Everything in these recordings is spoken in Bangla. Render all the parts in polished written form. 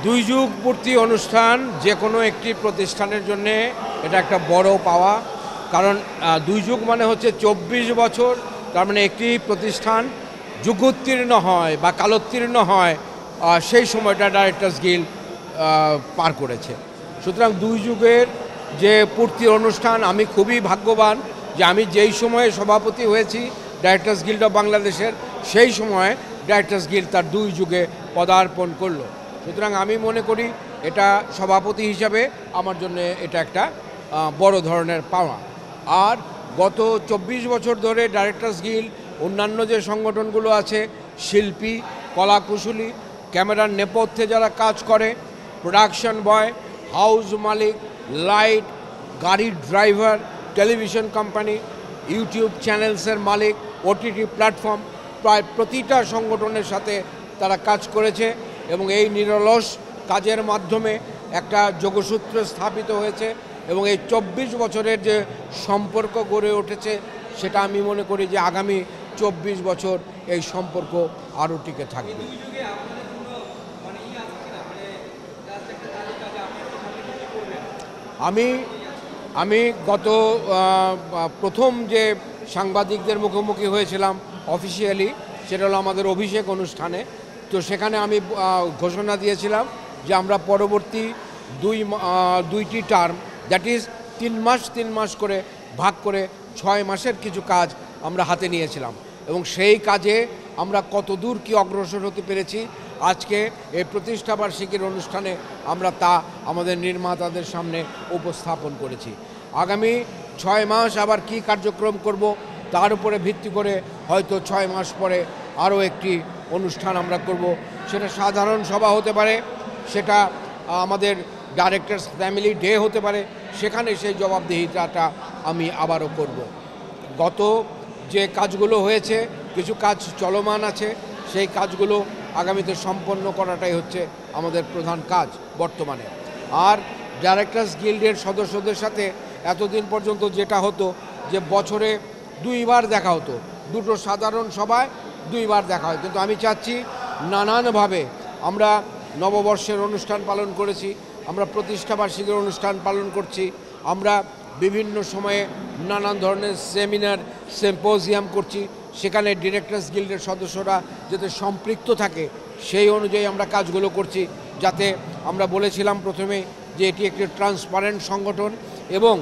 দুই যুগ পূর্তি অনুষ্ঠান যে কোনো একটি প্রতিষ্ঠানের জন্যে এটা একটা বড় পাওয়া। কারণ দুই যুগ মানে হচ্ছে 24 বছর, তার মানে একটি প্রতিষ্ঠান যুগোত্তীর্ণ হয় বা কালোত্তীর্ণ হয়, সেই সময়টা ডাইরেক্টর্স গিল্ড পার করেছে। সুতরাং দুই যুগের যে পূর্তি অনুষ্ঠান, আমি খুবই ভাগ্যবান যে আমি যেই সময়ে সভাপতি হয়েছি ডাইরেক্টর্স গিল্ড অফ বাংলাদেশের, সেই সময় ডাইরেক্টর্স গিল্ড তার দুই যুগে পদার্পণ করলো। সুতরাং আমি মনে করি এটা সভাপতি হিসাবে আমার জন্য এটা একটা বড় ধরনের পাওয়া। আর গত 24 বছর ধরে ডাইরেক্টর্স গিল্ড অন্যান্য যে সংগঠনগুলো আছে, শিল্পী, কলাকুশলী, ক্যামেরার নেপথ্যে যারা কাজ করে, প্রোডাকশন বয়, হাউস মালিক, লাইট, গাড়ির ড্রাইভার, টেলিভিশন কোম্পানি, ইউটিউব চ্যানেলসের মালিক, ওটিটি প্ল্যাটফর্ম, প্রায় প্রতিটা সংগঠনের সাথে তারা কাজ করেছে এবং এই নিরলস কাজের মাধ্যমে একটা যোগসূত্র স্থাপিত হয়েছে এবং এই 24 বছরের যে সম্পর্ক গড়ে উঠেছে, সেটা আমি মনে করি যে আগামী 24 বছর এই সম্পর্ক আরও টিকে থাকবে। আমি গত প্রথম যে সাংবাদিকদের মুখোমুখি হয়েছিলাম অফিসিয়ালি, সেটা হলো আমাদের অভিষেক অনুষ্ঠানে। তো সেখানে আমি ঘোষণা দিয়েছিলাম যে আমরা পরবর্তী দুইটি টার্ম, দ্যাট ইজ 3 মাস করে ভাগ করে 6 মাসের কিছু কাজ আমরা হাতে নিয়েছিলাম এবং সেই কাজে আমরা কতদূর কি অগ্রসর হতে পেরেছি আজকে এই প্রতিষ্ঠাবার্ষিকীর অনুষ্ঠানে আমরা তা আমাদের নির্মাতাদের সামনে উপস্থাপন করেছি। আগামী 6 মাস আবার কি কার্যক্রম করব তার উপরে ভিত্তি করে হয়তো 6 মাস পরে আরও একটি অনুষ্ঠান আমরা করব। সেটা সাধারণ সভা হতে পারে, সেটা আমাদের ডাইরেক্টরস ফ্যামিলি ডে হতে পারে, সেখানে সেই জবাবদিহিতাটা আমি আবারও করব। গত যে কাজগুলো হয়েছে, কিছু কাজ চলমান আছে, সেই কাজগুলো আগামীতে সম্পন্ন করাটাই হচ্ছে আমাদের প্রধান কাজ বর্তমানে। আর ডাইরেক্টরস গিল্ডের সদস্যদের সাথে এতদিন পর্যন্ত যেটা হতো যে বছরে 2 বার দেখা হতো, দুটো সাধারণ সভায় 2 বার দেখা হয়, কিন্তু আমি চাচ্ছি নানানভাবে আমরা নববর্ষের অনুষ্ঠান পালন করেছি, আমরা প্রতিষ্ঠাবার্ষিকীর অনুষ্ঠান পালন করছি, আমরা বিভিন্ন সময়ে নানান ধরনের সেমিনার, সিম্পোজিয়াম করছি, সেখানে ডিরেক্টর্স গিল্ডের সদস্যরা যাতে সম্পৃক্ত থাকে সেই অনুযায়ী আমরা কাজগুলো করছি। যাতে আমরা বলেছিলাম প্রথমে যে এটি একটি ট্রান্সপারেন্ট সংগঠন এবং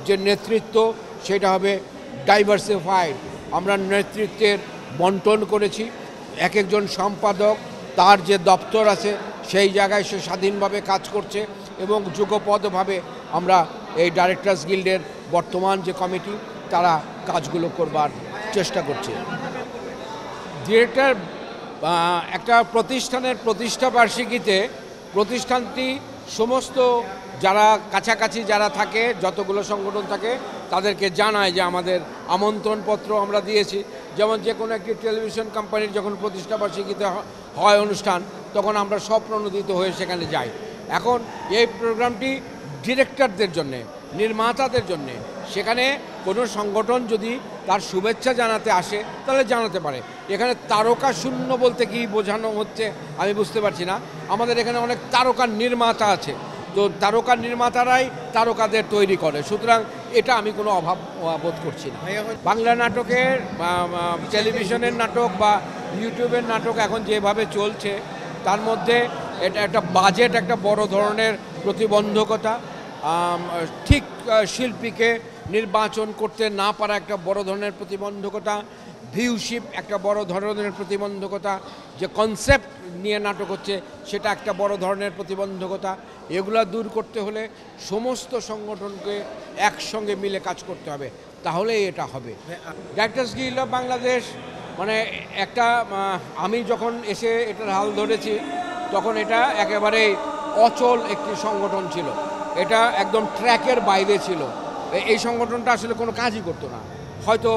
যে নেতৃত্ব সেটা হবে ডাইভার্সিফাইড। আমরা নেতৃত্বের বন্টন করেছি, এক একজন সম্পাদক তার যে দপ্তর আছে সেই জায়গায় সে স্বাধীনভাবে কাজ করছে এবং যুগপদভাবে আমরা এই ডাইরেক্টর্স গিল্ডের বর্তমান যে কমিটি তারা কাজগুলো করবার চেষ্টা করছে। ডিরেক্টর একটা প্রতিষ্ঠানের প্রতিষ্ঠাবার্ষিকীতে প্রতিষ্ঠানটি সমস্ত যারা কাছাকাছি যারা থাকে, যতগুলো সংগঠন থাকে, তাদেরকে জানায় যে আমাদের আমন্ত্রণপত্র আমরা দিয়েছি। যেমন যে কোনো একটি টেলিভিশন কোম্পানির যখন প্রতিষ্ঠাবার্ষিকীতে হয় অনুষ্ঠান, তখন আমরা স্বপ্রণোদিত হয়ে সেখানে যাই। এখন এই প্রোগ্রামটি ডিরেক্টরদের জন্যে, নির্মাতাদের জন্যে, সেখানে কোনো সংগঠন যদি তার শুভেচ্ছা জানাতে আসে তাহলে জানাতে পারে। এখানে তারকা শূন্য বলতে কি বোঝানো হচ্ছে আমি বুঝতে পারছি না। আমাদের এখানে অনেক তারকা নির্মাতা আছে, তো তারকা নির্মাতারাই তারকাদের তৈরি করে, সুতরাং এটা আমি কোনো অভাব বোধ করছি না। বাংলা নাটকের, টেলিভিশনের নাটক বা ইউটিউবের নাটক এখন যেভাবে চলছে, তার মধ্যে এটা একটা বাজেট, একটা বড় ধরনের প্রতিবন্ধকতা, ঠিক শিল্পীকে নির্বাচন করতে না পারা একটা বড় ধরনের প্রতিবন্ধকতা, ভিউশিপ একটা বড় ধরনের প্রতিবন্ধকতা, যে কনসেপ্ট নিয়ে নাটক হচ্ছে সেটা একটা বড় ধরনের প্রতিবন্ধকতা। এগুলা দূর করতে হলে সমস্ত সংগঠনকে একসঙ্গে মিলে কাজ করতে হবে, তাহলেই এটা হবে। ডাইরেক্টর্স গিল্ড অফ বাংলাদেশ মানে একটা, আমি যখন এসে এটার হাল ধরেছি তখন এটা একেবারে অচল একটি সংগঠন ছিল, এটা একদম ট্র্যাকের বাইরে ছিল। এই সংগঠনটা আসলে কোনো কাজই করতো না, হয়তো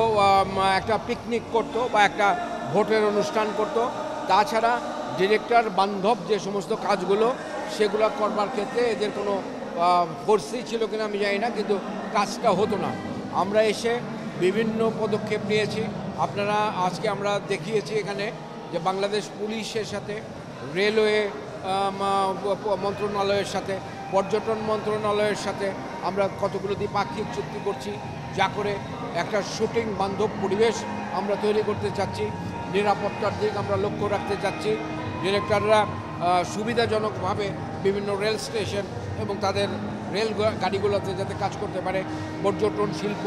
একটা পিকনিক করতো বা একটা ভোটের অনুষ্ঠান করতো, তাছাড়া ডিরেক্টর বান্ধব যে সমস্ত কাজগুলো সেগুলো করবার ক্ষেত্রে এদের কোনো ফোর্সই ছিল কিনা আমি জানি না, কিন্তু কাজটা হতো না। আমরা এসে বিভিন্ন পদক্ষেপ নিয়েছি। আপনারা আজকে আমরা দেখিয়েছি এখানে যে বাংলাদেশ পুলিশের সাথে রেলওয়ে মন্ত্রণালয়ের সাথে, পর্যটন মন্ত্রণালয়ের সাথে আমরা কতগুলো দ্বিপাক্ষিক চুক্তি করছি, যা করে একটা শুটিং বান্ধব পরিবেশ আমরা তৈরি করতে চাচ্ছি। নিরাপত্তার দিক আমরা লক্ষ্য রাখতে চাচ্ছি। ডিরেক্টররা সুবিধাজনকভাবে বিভিন্ন রেল স্টেশন এবং তাদের রেল গাড়িগুলোতে যাতে কাজ করতে পারে। পর্যটন শিল্প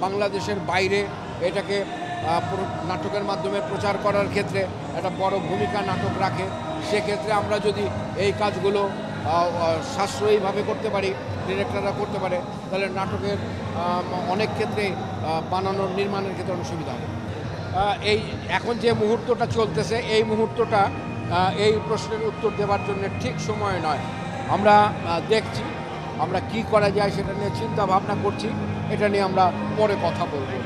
বাংলাদেশের বাইরে এটাকে নাটকের মাধ্যমে প্রচার করার ক্ষেত্রে একটা বড় ভূমিকা নাটক রাখে। সেক্ষেত্রে আমরা যদি এই কাজগুলো সাশ্রয়ীভাবে করতে পারি, ডিরেক্টররা করতে পারে, তাহলে নাটকের অনেক ক্ষেত্রে বানানোর নির্মাণের ক্ষেত্রে অনেক সুবিধা হবে। এই এখন যে মুহূর্তটা চলতেছে, এই মুহূর্তটা এই প্রশ্নের উত্তর দেওয়ার জন্য ঠিক সময় নয়। আমরা দেখছি আমরা কি করা যায়, সেটা নিয়ে চিন্তা ভাবনা করছি। এটা নিয়ে আমরা পরে কথা বলবো।